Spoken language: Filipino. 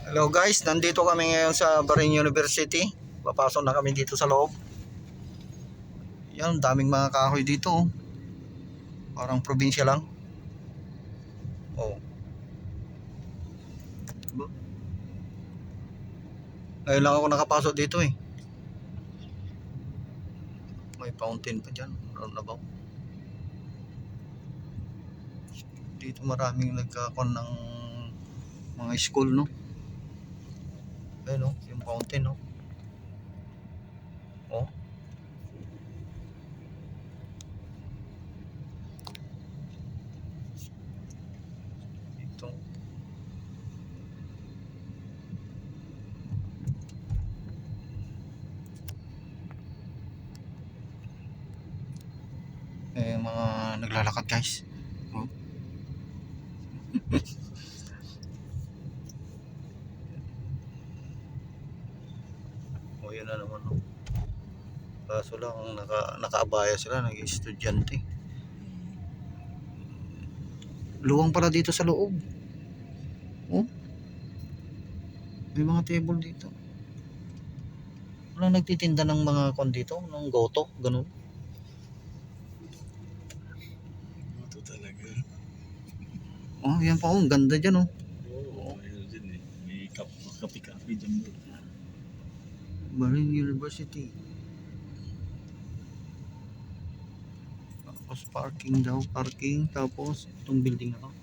Hello guys, nandito kami ngayon sa Bahrain University. Papasok na kami dito sa loob. Yan, daming mga kahoy dito. Oh. Parang probinsya lang. Oh. Ngayon lang ako nakapasok dito eh. May fountain pa dyan. Roundabout. Dito maraming nagkakon ng mga school, no? Ayun, no? Yung fountain, no? Oh. Ito. Mga naglalakad guys. Oh. O yun na naman, no? Kaso lang nakaabaya sila, nag-estudyante. Luwang pala dito sa loob. Oh. May mga table dito. Walang nagtitinda ng mga kon dito, ng goto, ganun. Ito talaga. Oh, yan pa, oh, ang ganda dyan, oh. Oo, mayroon din eh. May kape-kape dyan doon. Bahrain University. Tapos parking daw, parking. Tapos itong building na to.